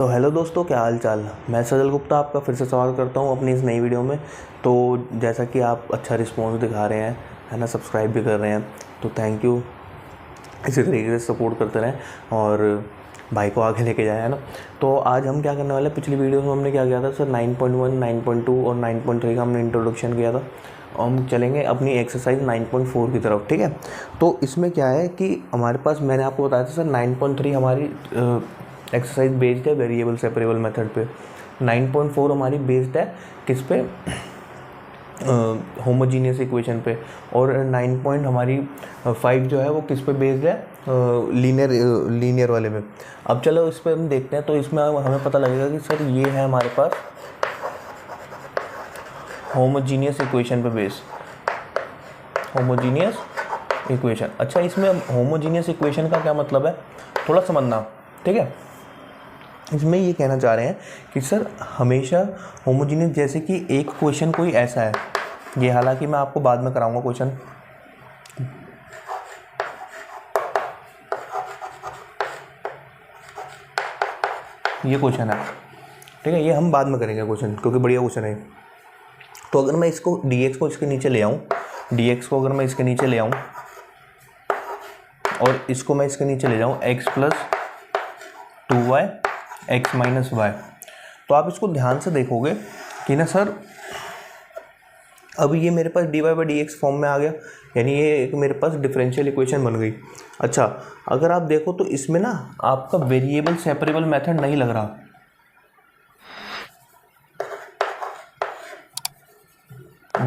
तो हेलो दोस्तों, क्या हाल चाल। मैं सजल गुप्ता आपका फिर से स्वागत करता हूं अपनी इस नई वीडियो में। तो जैसा कि आप अच्छा रिस्पॉन्स दिखा रहे हैं, है ना, सब्सक्राइब भी कर रहे हैं, तो थैंक यू। इसी तरीके से सपोर्ट करते रहें और भाई को आगे लेके जाए, है ना। तो आज हम क्या करने वाले हैं, पिछली वीडियो में हमने क्या किया था सर, 9.1, 9.2 और 9.3 का हमने इंट्रोडक्शन किया था। हम चलेंगे अपनी एक्सरसाइज 9.4 की तरफ, ठीक है। तो इसमें क्या है कि हमारे पास, मैंने आपको बताया था सर, 9.3 हमारी एक्सरसाइज बेस्ड है वेरिएबल सेपरेबल मेथड पे। 9.4 हमारी बेस्ड है किस पे, होमोजीनियस इक्वेशन पे। और 9.5 जो है वो किस पे बेस्ड है, लीनियर वाले में। अब चलो इस पे हम देखते हैं। तो इसमें हमें पता लगेगा कि सर ये है हमारे पास होमोजीनियस इक्वेशन पे बेस्ड, होमोजीनियस इक्वेशन। अच्छा, इसमें होमोजीनियस इक्वेशन का क्या मतलब है थोड़ा समझना, ठीक है। इसमें ये कहना चाह रहे हैं कि सर हमेशा होमोजीनियस, जैसे कि एक क्वेश्चन कोई ऐसा है, ये हालांकि मैं आपको बाद में कराऊंगा क्वेश्चन, ये क्वेश्चन है, ठीक है, ये हम बाद में करेंगे क्वेश्चन क्योंकि बढ़िया क्वेश्चन है। तो अगर मैं इसको dx को इसके नीचे ले आऊँ, dx को अगर मैं इसके नीचे ले आऊँ और इसको मैं इसके नीचे ले जाऊँ x + 2y x - y, तो आप इसको ध्यान से देखोगे कि ना सर, अब ये मेरे पास dy/dx फॉर्म में आ गया, यानी ये एक मेरे पास डिफरेंशियल इक्वेशन बन गई। अच्छा, अगर आप देखो तो इसमें ना आपका वेरिएबल सेपरेबल मेथड नहीं लग रहा,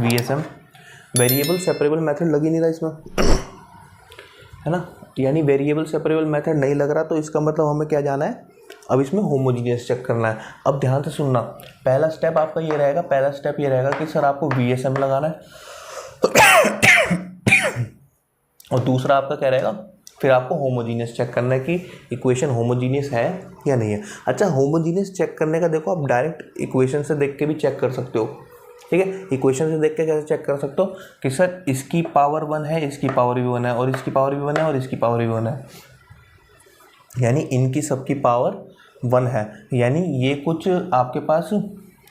VSM वेरिएबल सेपरेबल मेथड लग ही नहीं रहा इसमें, है ना। यानी वेरिएबल सेपरेबल मेथड नहीं लग रहा, तो इसका मतलब हमें क्या जाना है, अब इसमें होमोजीनियस चेक करना है। अब ध्यान से सुनना, पहला स्टेप आपका ये रहेगा, पहला स्टेप ये रहेगा कि सर आपको VSM लगाना है और दूसरा आपका क्या रहेगा, फिर आपको होमोजीनियस चेक करना है कि इक्वेशन होमोजीनियस है या नहीं है। अच्छा, होमोजीनियस चेक करने का देखो, आप डायरेक्ट इक्वेशन से देख के भी चेक कर सकते हो, ठीक है। इक्वेशन से देख के कैसे चेक कर सकते हो कि सर इसकी पावर 1 है, इसकी पावर भी 1 है, और इसकी पावर भी 1 है, और इसकी पावर भी 1 है, यानी इनकी सबकी पावर 1 है। यानी ये कुछ आपके पास,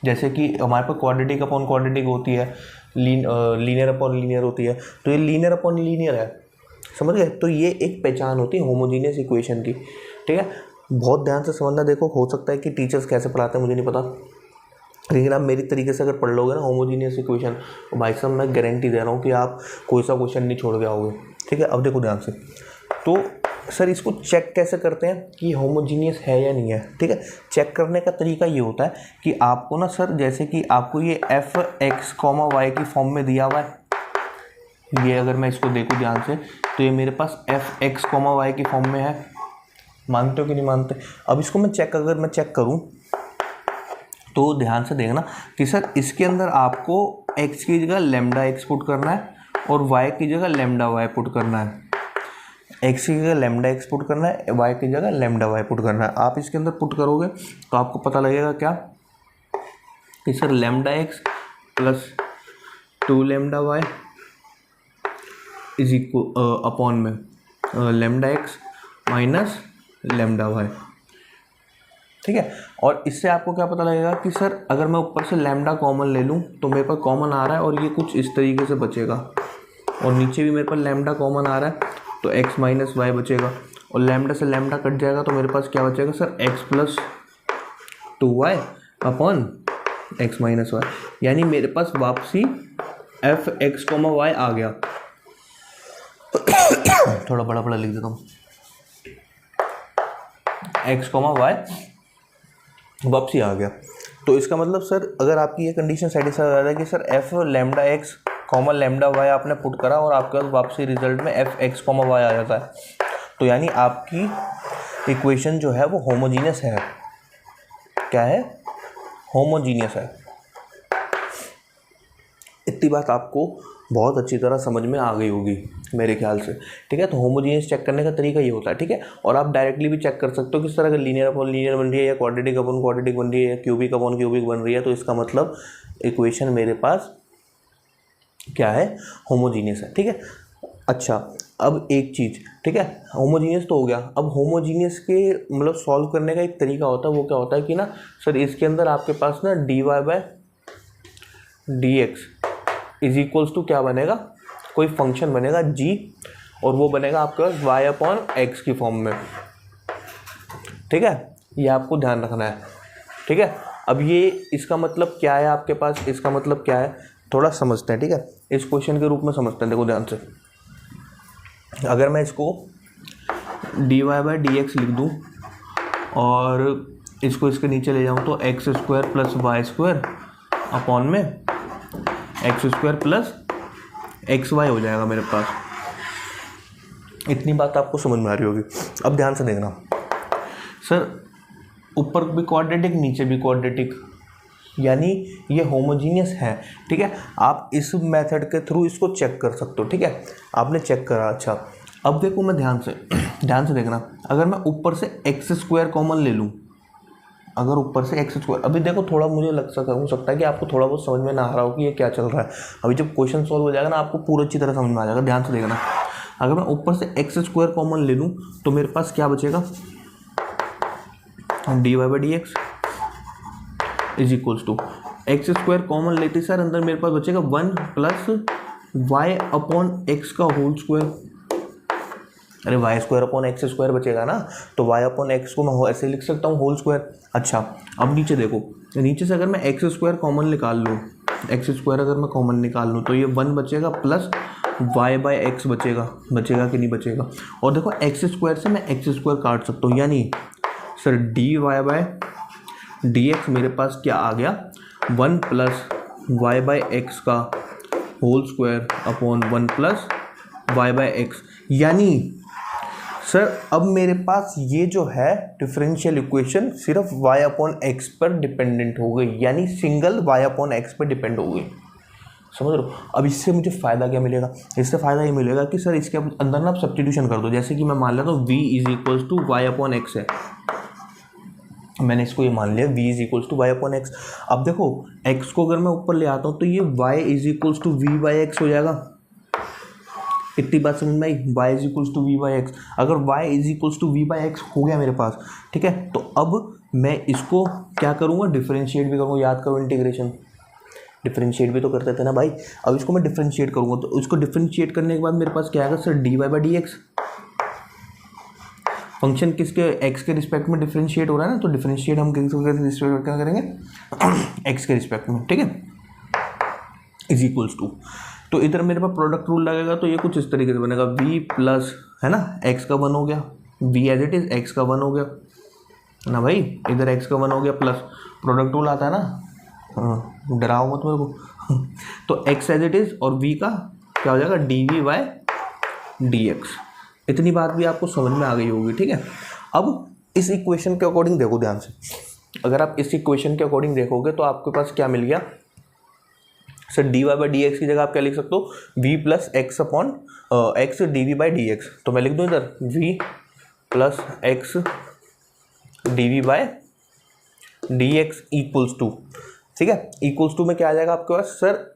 जैसे कि हमारे पास क्वाड्रेटिक अपॉन क्वाड्रेटिक होती है, लीनियर अपॉन लीनियर होती है, तो ये लीनियर अपॉन लीनियर है, समझ गए। तो ये एक पहचान होती है होमोजीनियस इक्वेशन की, ठीक है। बहुत ध्यान से समझना, देखो हो सकता है कि टीचर्स कैसे पढ़ाते हैं मुझे नहीं पता, लेकिन आप मेरी तरीके से अगर पढ़ लोगे ना होमोजीनियस इक्वेशन, तो भाई साहब मैं गारंटी दे रहा हूँ कि आप कोई सा क्वेश्चन नहीं छोड़ के आओगे, ठीक है। अब देखो ध्यान से, तो सर इसको चेक कैसे करते हैं कि होमोजीनियस है या नहीं है, ठीक है। चेक करने का तरीका ये होता है कि आपको ना सर, जैसे कि आपको ये f(x, y) की फॉर्म में दिया हुआ है, ये अगर मैं इसको देखूँ ध्यान से, तो ये मेरे पास f(x, y) की फॉर्म में है। मानते हो कि नहीं मानते। अब इसको मैं चेक, अगर मैं चेक करूँ तो ध्यान से देखना कि सर इसके अंदर आपको x की जगह λx पुट करना है और y की जगह λy पुट करना है। x की जगह λx पुट करना है, y की जगह λy पुट करना है। आप इसके अंदर पुट करोगे तो आपको पता लगेगा क्या कि sir λx + 2λy is equal upon में λx - λy, ठीक है। और इससे आपको क्या पता लगेगा कि सर अगर मैं ऊपर से लैम्डा कॉमन ले लूँ तो मेरे पास कॉमन आ रहा है और ये कुछ इस तरीके से बचेगा, और नीचे भी मेरे पास लैम्डा कॉमन आ रहा है तो x - y बचेगा, और लैम्डा से लैम्डा कट जाएगा तो मेरे पास क्या बचेगा sir, x + 2y upon x - y, यानी मेरे पास वापसी f(x, y) आ गया। थोड़ा बड़ा बड़ा लिख देता हूँ, x, y वापसी आ गया। तो इसका मतलब सर अगर आपकी ये कंडीशन सेटिस्फाई हो जाता है कि सर f λx, λy आपने पुट करा और आपके पास वापसी रिजल्ट में f(x, y) आ जाता है, तो यानी आपकी इक्वेशन जो है वो होमोजीनियस है। क्या है, होमोजीनियस है। इतनी बात आपको बहुत अच्छी तरह समझ में आ गई होगी मेरे ख्याल से, ठीक है। तो होमोजीनियस चेक करने का तरीका ये होता है, ठीक है। और आप डायरेक्टली भी चेक कर सकते हो किस तरह, अगर लीनियर अपॉन लीनियर बन रही है, या क्वाड्रेटिक अपॉन क्वाड्रेटिक बन रही है, या क्यूबिक अपॉन क्यूबिक बन रही है, तो इसका मतलब इक्वेशन मेरे पास क्या है, होमोजीनियस है, ठीक है। अच्छा, अब एक चीज़, ठीक है, होमोजीनियस तो हो गया। अब होमोजीनियस के मतलब सॉल्व करने का एक तरीका होता है, वो क्या होता है कि ना सर इसके अंदर आपके पास ना dy/dx इज इक्वल्स टू क्या बनेगा, कोई फंक्शन बनेगा g, और वो बनेगा आपके पास y/x की फॉर्म में, ठीक है, ये आपको ध्यान रखना है, ठीक है। अब ये इसका मतलब क्या है आपके पास, इसका मतलब क्या है थोड़ा समझते हैं, ठीक है, इस क्वेश्चन के रूप में समझते हैं। देखो ध्यान से, अगर मैं इसको dy/dx लिख दूँ और इसको इसके नीचे ले जाऊँ तो x² + y² अपॉन में x² + xy हो जाएगा मेरे पास। इतनी बात आपको समझ में आ रही होगी। अब ध्यान से देखना, सर ऊपर भी क्वाड्रेटिक नीचे भी क्वाड्रेटिक, यानी ये होमोजीनियस है, ठीक है। आप इस मेथड के थ्रू इसको चेक कर सकते हो, ठीक है। आपने चेक करा, अच्छा अब देखो मैं ध्यान से देखना, अगर मैं ऊपर से x² कॉमन ले लूँ, अगर ऊपर से x², अभी देखो थोड़ा मुझे हो सकता है कि आपको थोड़ा बहुत समझ में ना आ रहा हो कि ये क्या चल रहा है। अभी जब क्वेश्चन सॉल्व हो जाएगा ना आपको पूरा अच्छी तरह समझ में आ जाएगा। ध्यान से देखना, अगर मैं ऊपर से x² कॉमन ले लूँ तो मेरे पास क्या बचेगा, dy/dx is equals to x² common लेते सर अंदर मेरे पास बचेगा 1 + y/x का होल स्क्वायर। अरे y² / बचेगा ना, तो y/x को मैं ऐसे लिख सकता हूँ होल स्क्वायर। अच्छा अब नीचे देखो, नीचे से अगर मैं x² कॉमन निकाल लूँ, x² अगर मैं कॉमन निकाल लूँ तो ये 1 बचेगा प्लस y/x बचेगा कि नहीं बचेगा। और देखो x² से मैं x² काट सकता हूँ, यानी सर dy/dx मेरे पास क्या आ गया, 1 + y/x का होल स्क्वायर अपॉन 1 + y/x। यानी सर अब मेरे पास ये जो है डिफरेंशियल इक्वेशन सिर्फ y/x पर डिपेंडेंट हो गई, यानी सिंगल y/x पर डिपेंड हो गई, समझ रहे हो। अब इससे मुझे फ़ायदा क्या मिलेगा, इससे फ़ायदा ये मिलेगा कि सर इसके अंदर ना आप सब्स्टिट्यूशन कर दो। जैसे कि मैं मान लेता हूँ v = y/x है, मैंने इसको ये मान लिया v = y/x। अब देखो x को अगर मैं ऊपर ले आता हूँ तो ये y = v/x हो जाएगा। इतनी बात समझ में आई, y = v/x। अगर y = v/x हो गया मेरे पास, ठीक है, तो अब मैं इसको क्या करूँगा, डिफरेंशिएट भी करूँगा। याद करो इंटीग्रेशन, डिफरेंशिएट भी तो करते थे ना भाई। अब इसको मैं डिफरेंशिएट करूँगा, तो इसको डिफरेंशिएट करने के बाद मेरे पास क्या आएगा सर, dy/dx। फंक्शन किसके, x के रिस्पेक्ट में डिफरेंशिएट हो रहा है ना, तो डिफरेंशिएट हम किसके रिस्पेक्ट क्या करेंगे, x के रिस्पेक्ट में, ठीक है, इज इक्वल्स टू। तो इधर मेरे पास प्रोडक्ट रूल लगेगा, तो ये कुछ इस तरीके से बनेगा, v प्लस है ना x का 1 हो गया, v as it is x का 1 हो गया ना भाई, इधर x का 1 हो गया प्लस प्रोडक्ट रूल आता है ना, डराओ मत मेरे को तो x एज इट इज और v का क्या हो जाएगा, dv/dx। इतनी बात भी आपको समझ में आ गई होगी, ठीक है। अब इस इक्वेशन के अकॉर्डिंग देखो ध्यान से, अगर आप इस इक्वेशन के अकॉर्डिंग देखोगे तो आपके पास क्या मिल गया सर, dy/dx की जगह आप क्या लिख सकते हो, v + x dv/dx। तो मैं लिख दूँ इधर v + x dv/dx equals to, ठीक है, इक्वल्स टू में क्या आ जाएगा आपके पास सर,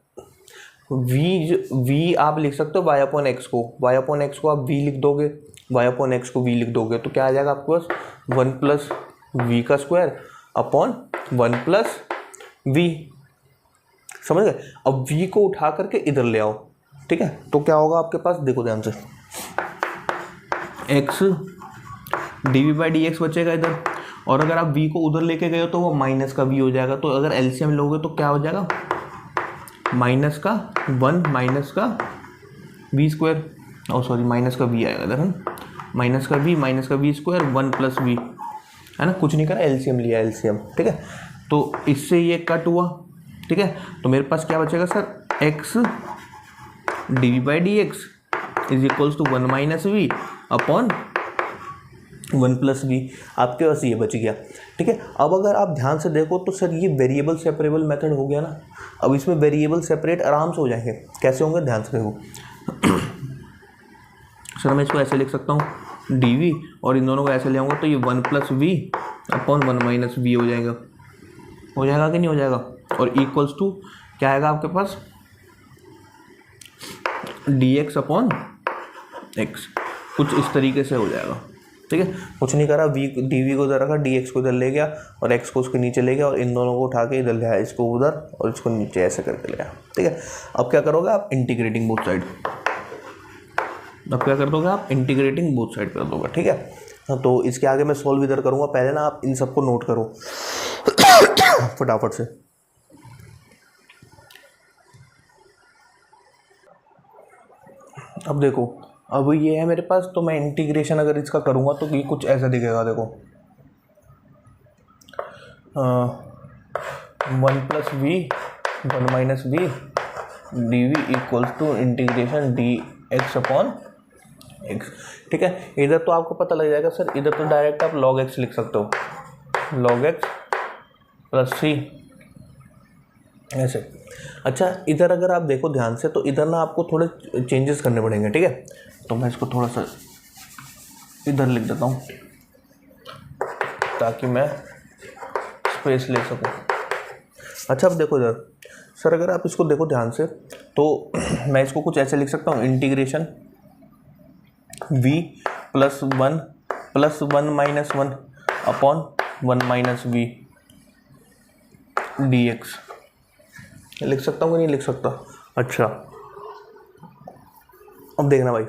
v आप लिख सकते हो y/x को, y/x को आप v लिख दोगे, y/x को v लिख दोगे तो क्या आ जाएगा आपके पास 1 + v का स्क्वायर अपॉन 1 + v, समझ गए। अब v को उठा करके इधर ले आओ, ठीक है, तो क्या होगा आपके पास, देखो ध्यान से, x dv/dx बचेगा इधर, और अगर आप v को उधर लेके गए हो तो वो माइनस का v हो जाएगा। तो अगर एलसीएम लोगे तो क्या हो जाएगा, माइनस का 1 माइनस का v², सॉरी माइनस का v आएगा इधर, है माइनस का v v² 1 + v, है ना, कुछ नहीं करा, एलसीएम लिया, एलसीएम, ठीक है। तो इससे ये कट हुआ, ठीक है, तो मेरे पास क्या बचेगा sir, x dv/dx is equals to 1 - v upon 1 + v, आपके पास ये बच गया, ठीक है। अब अगर आप ध्यान से देखो तो सर ये वेरिएबल सेपरेबल मेथड हो गया ना। अब इसमें वेरिएबल सेपरेट आराम से हो जाएंगे, कैसे होंगे, ध्यान से देखो सर मैं इसको ऐसे लिख सकता हूँ dv, और इन दोनों को ऐसे ले आऊँगा तो ये 1 + v अपॉन 1 - v हो जाएगा कि नहीं हो जाएगा। और इक्वल्स टू क्या आएगा आपके पास, dx अपॉन एक्स, कुछ इस तरीके से हो जाएगा। ठीक है, कुछ नहीं करा, वी डी वी को इधर रखा, डी एक्स को इधर ले गया और एक्स को उसके नीचे ले गया और इन दोनों को उठा के इधर ले आया, इसको उधर और इसको नीचे ऐसे करके ले आया। ठीक है, अब क्या करोगे आप, इंटीग्रेटिंग बोथ साइड। अब क्या कर दोगे आप, इंटीग्रेटिंग बोथ साइड कर दोगे। ठीक है, तो इसके आगे मैं सॉल्व इधर करूँगा, पहले ना आप इन सबको नोट करो फटाफट से। अब देखो, अब ये है मेरे पास, तो मैं इंटीग्रेशन अगर इसका करूँगा तो ये कुछ ऐसा दिखेगा। देखो 1 + v 1 - v dv equals to integration dx/x। ठीक है, इधर तो आपको पता लग जाएगा सर, इधर तो डायरेक्ट आप log x लिख सकते हो, log x + c ऐसे। अच्छा, इधर अगर आप देखो ध्यान से तो इधर ना आपको थोड़े चेंजेस करने पड़ेंगे। ठीक है, तो मैं इसको थोड़ा सा इधर लिख देता हूँ ताकि मैं स्पेस ले सकूँ। अच्छा, अब देखो इधर सर, अगर आप इसको देखो ध्यान से तो मैं इसको कुछ ऐसे लिख सकता हूँ, integration v + 1 + 1 - 1 upon 1 - v dx लिख सकता हूँ कि नहीं लिख सकता। अच्छा, अब देखना भाई,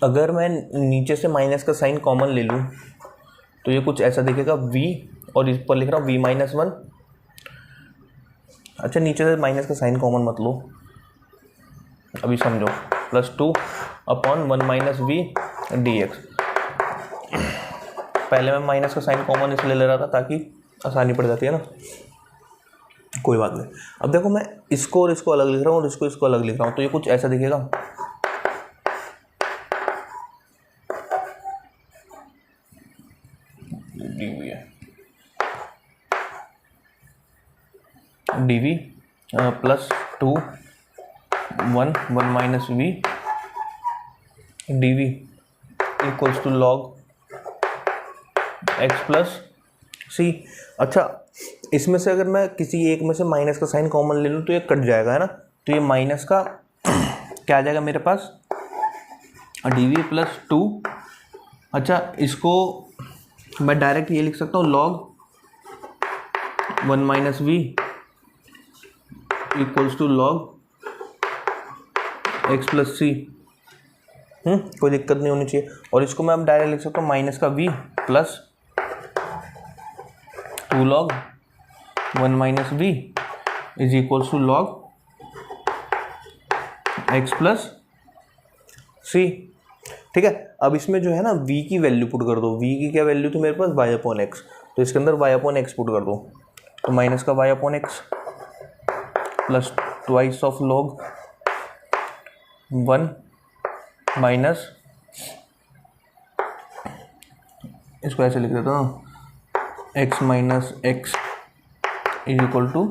अगर मैं नीचे से माइनस का साइन कॉमन ले लूँ तो ये कुछ ऐसा दिखेगा v, और इस पर लिख रहा हूँ v - 1। अच्छा, नीचे से माइनस का साइन कॉमन मत लो, अभी समझो, +2 अपॉन 1 - v dx। पहले मैं माइनस का साइन कॉमन इसलिए ले रहा था ताकि आसानी पड़ जाती है ना, कोई बात नहीं। अब देखो, मैं इसको और इसको अलग लिख रहा हूँ और इसको अलग लिख रहा हूँ, तो ये कुछ ऐसा दिखेगा। dv +2 1 v dv equals to log x + c। अच्छा, इसमें से अगर मैं किसी एक में से माइनस का साइन कॉमन ले लूँ तो ये कट जाएगा, है ना, तो ये माइनस का क्या आ जाएगा मेरे पास, dv +2। अच्छा, इसको मैं डायरेक्ट ये लिख सकता हूँ, log 1 - v equals to log x + c। कोई दिक्कत नहीं होनी चाहिए। और इसको मैं अब डायरेक्ट लिख सकता हूँ, माइनस का v + 2 log 1 - v is equals to log x + c। ठीक है, अब इसमें जो है ना v की वैल्यू पुट कर दो। v की क्या वैल्यू थी मेरे पास, y/x, तो इसके अंदर y/x पुट कर दो, तो माइनस का y/x + twice of log 1 minus, इसको ऐसे लिख देता हूँ, x - x is equal to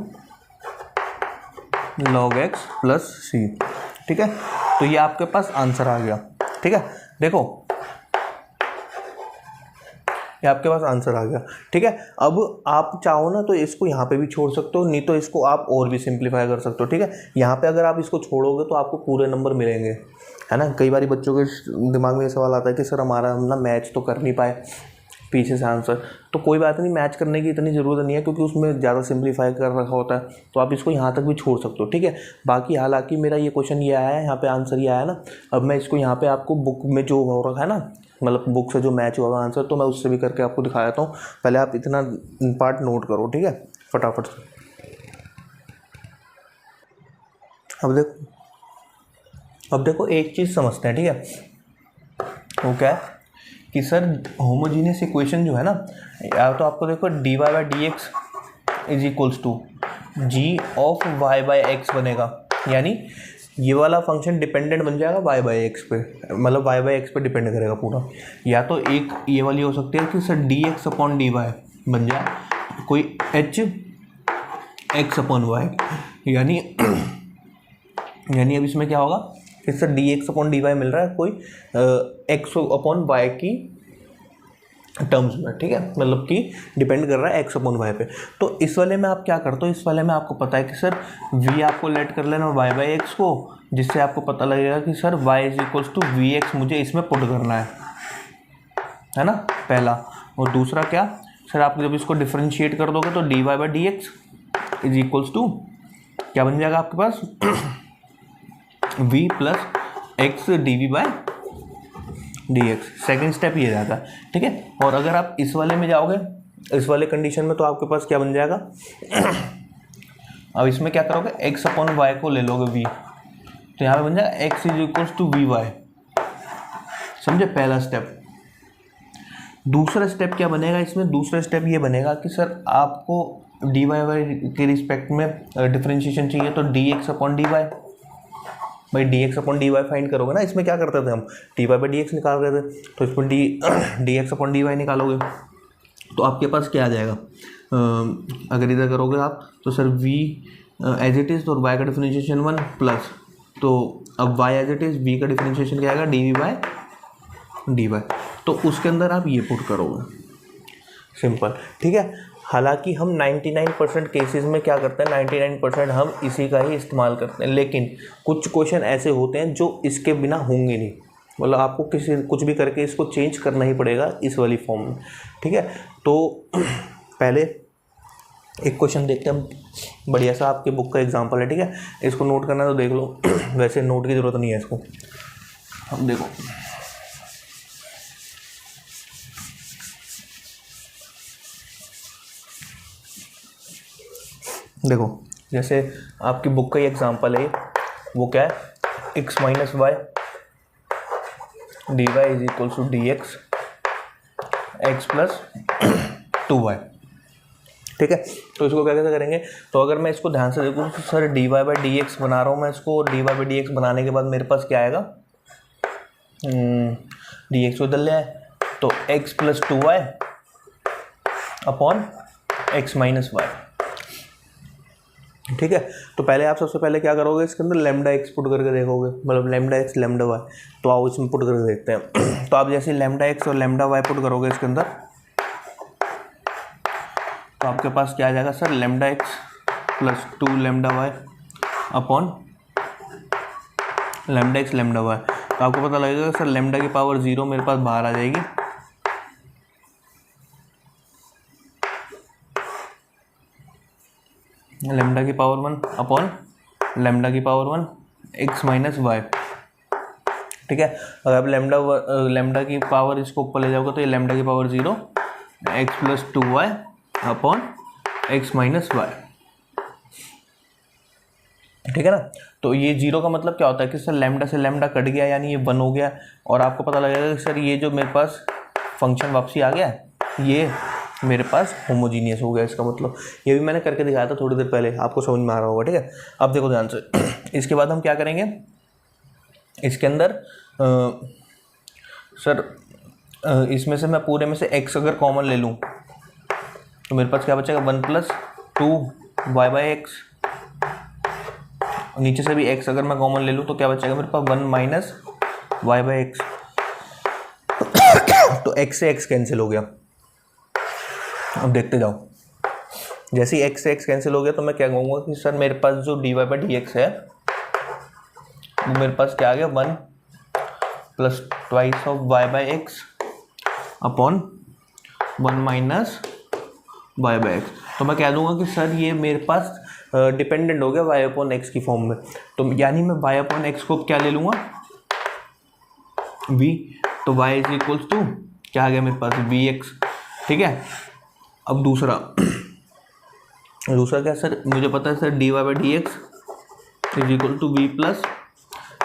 log x + c। ठीक है, तो ये आपके पास आंसर आ गया। ठीक है, देखो ये आपके पास आंसर आ गया। ठीक है, अब आप चाहो ना तो इसको यहाँ पे भी छोड़ सकते हो, नहीं तो इसको आप और भी सिंप्लीफाई कर सकते हो। ठीक है, यहाँ पे अगर आप इसको छोड़ोगे तो आपको पूरे नंबर मिलेंगे, है ना। कई बार बच्चों के दिमाग में ये सवाल आता है कि सर हमारा हम ना मैच तो कर नहीं पाए पीछे से आंसर, तो कोई बात नहीं, मैच करने की इतनी ज़रूरत नहीं है क्योंकि उसमें ज़्यादा सिंप्लीफाई कर रखा होता है, तो आप इसको यहाँ तक भी छोड़ सकते हो। ठीक है, बाकी हालांकि मेरा ये क्वेश्चन ये आया है, यहाँ पे आंसर ये आया ना, अब मैं इसको यहाँ पे आपको बुक में जो हो रखा है ना, मतलब बुक से जो मैच हुआ आंसर, तो मैं उससे भी करके आपको दिखा देता हूँ। पहले आप इतना पार्ट नोट करो, ठीक है, फटाफट से। अब देखो एक चीज़ समझते हैं, ठीक है, वो क्या है कि सर होमोजीनियस इक्वेशन जो है ना, या तो आपको देखो dy/dx is equals to g/y/x बनेगा, यानी ये वाला फंक्शन डिपेंडेंट बन जाएगा y/x पे, मतलब y/x पे डिपेंड करेगा पूरा। या तो एक ये वाली हो सकती है कि सर dx/dy बन जाए कोई h(x/y), यानी अब इसमें क्या होगा कि सर dx/dy मिल रहा है कोई x/y की टर्म्स में, ठीक है, मतलब कि डिपेंड कर रहा है एक्स अपॉन वाई पे। तो इस वाले में आप क्या करते हो, इस वाले में आपको पता है कि सर v आपको लेट कर लेना वाई बाई एक्स को, जिससे आपको पता लगेगा कि sir y is equals to v x मुझे इसमें पुट करना है ना, पहला। और दूसरा क्या सर, आप जब इसको डिफ्रेंशिएट कर दोगे तो d y by d x is equals to क्या बन जाएगा आपके पास v plus x d v by d x. Second step ये जाता है, ठीक है। और अगर आप इस वाले में जाओगे, इस वाले कंडीशन में, तो आपके पास क्या बन जाएगा अब इसमें क्या करोगे, एक्स अपॉन वाई को ले लोगे v, तो यहाँ पे बन जाएगा x is equals to v y, समझे, पहला स्टेप। दूसरा स्टेप क्या बनेगा इसमें, दूसरा स्टेप ये बनेगा कि सर आपको डी वाई वाई के रिस्पेक्ट में डिफ्रेंशिएशन चाहिए, तो d x upon d y, भाई d x upon d y find करोगे ना। इसमें क्या करते थे हम, d y by d x निकाल रहे थे, तो इसमें d x upon d y निकालोगे तो आपके पास क्या आ जाएगा, अगर इधर करोगे आप तो sir v as it is, तो वाई का डिफरेंशिएशन 1 प्लस, तो अब y as it is, v का डिफरेंशिएशन क्या आएगा d v by d y, तो उसके अंदर आप ये पुट करोगे, सिंपल, ठीक है। हालांकि हम 99% केसेस में क्या करते हैं, 99% हम इसी का ही इस्तेमाल करते हैं, लेकिन कुछ क्वेश्चन ऐसे होते हैं जो इसके बिना होंगे नहीं, मतलब आपको कुछ भी करके इसको चेंज करना ही पड़ेगा इस वाली फॉर्म में, ठीक है। तो पहले एक क्वेश्चन देखते हैं हम, बढ़िया सा आपके बुक का एग्जांपल है, ठीक है, इसको नोट करना तो देख लो वैसे नोट की ज़रूरत नहीं है इसको, अब देखो देखो, जैसे आपकी बुक का ही एग्जांपल है, वो क्या है, x minus y d y is equals to d x x plus 2y, ठीक है। तो इसको क्या कैसे करेंगे, तो अगर मैं इसको ध्यान से देखूँ तो sir d y by d x बना रहा हूँ मैं, इसको d y by d x बनाने के बाद मेरे पास क्या आएगा, डी एक्स को इधर ले आए तो x plus 2y upon x minus y, ठीक है। तो पहले आप सबसे पहले क्या करोगे, इसके अंदर लेमडा एक्स पुट करके देखोगे, मतलब लेमडा एक्स लेमडा वाई, तो आओ इसमें पुट करके देखते हैं। तो आप जैसे लेमडा एक्स और लेमडा वाई पुट करोगे इसके अंदर, तो आपके पास क्या आ जाएगा sir, lambda x plus 2 lambda y upon lambda x lambda y. तो आपको पता लगेगा सर लेमडा की पावर 0 मेरे पास बाहर आ जाएगी, लेमडा की पावर 1 अपॉन लेमडा की पावर 1 एक्स माइनस वाई, ठीक है। अगर आप लेमडा की पावर इसको ऊपर ले जाओगे तो ये लेमडा की power 0 x plus 2y upon x minus y, ठीक है ना। तो ये 0 का मतलब क्या होता है कि सर लेमडा से लेमडा कट गया, यानी ये 1 हो गया, और आपको पता लगेगा कि सर ये जो मेरे पास फंक्शन वापसी आ गया, ये मेरे पास होमोजीनियस हो गया। इसका मतलब ये भी मैंने करके दिखाया था थोड़ी देर पहले, आपको समझ में आ रहा होगा, ठीक है। अब देखो ध्यान से, इसके बाद हम क्या करेंगे, इसके अंदर सर इसमें से मैं पूरे में से x अगर कॉमन ले लूँ तो मेरे पास क्या बचेगा, 1 प्लस 2 वाई बाई एक्स, नीचे से भी x अगर मैं कॉमन ले लूँ तो क्या बचेगा मेरे पास 1 माइनस वाई बाई एक्स, तो x से x कैंसिल हो गया। अब देखते जाओ, जैसे ही x से x कैंसिल हो गया तो मैं क्या कहूँगा कि सर मेरे पास जो d y by d x है वो मेरे पास क्या आ गया, 1 plus twice of y by x upon 1 minus y by x. तो मैं कह दूंगा कि सर ये मेरे पास डिपेंडेंट हो गया वाई अपॉन एक्स की फॉर्म में, तो यानी मैं वाई अपॉन एक्स को क्या ले लूँगा, v, तो y इज इक्वल्स टू क्या आ गया मेरे पास, वी एक्स, ठीक है। अब दूसरा क्या सर, मुझे पता है sir d y by d x is equal to v plus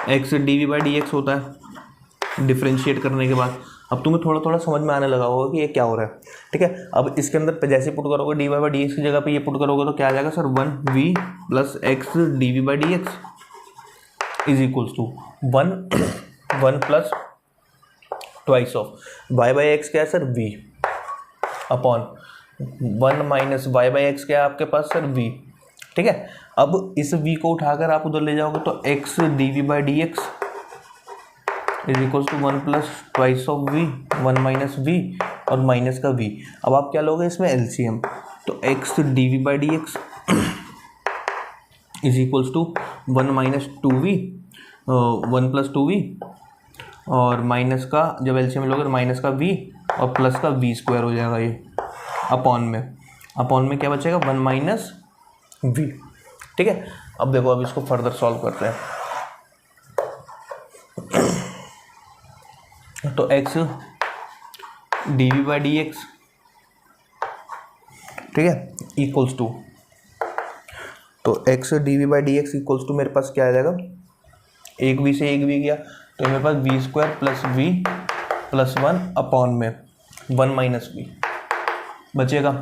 x d v by d x होता है डिफ्रेंशिएट करने के बाद। अब तुम्हें थोड़ा थोड़ा समझ में आने लगा होगा कि ये क्या हो रहा है, ठीक है। अब इसके अंदर जैसे पुट करोगे d y by d x की जगह पे ये पुट करोगे तो क्या आ जाएगा sir, 1 v plus x d v by d x is equals to 1 plus twice of y by x क्या है sir, v upon 1 minus y by x क्या है आपके पास सर, v, ठीक है। अब इस v को उठाकर आप उधर ले जाओगे तो x d v by d x is equal to 1 plus twice of v 1 minus v और माइनस का v। अब आप क्या लोगे इसमें एलसीएम, तो x d v by d x is equals to 1 minus 2v 1 plus 2v, और minus का जब एलसीएम लोगे तो माइनस का v और प्लस का v स्क्वायर हो जाएगा ये, अपॉन में क्या बचेगा 1 माइनस v। ठीक है, अब देखो अब इसको फर्दर सॉल्व करते हैं। तो x d v by d x, ठीक है, इक्वल्स टू, तो x d v by d x equals to मेरे पास क्या आ जाएगा, एक v से एक v गया तो मेरे पास v square plus v plus 1 upon में 1 माइनस v बचेगा।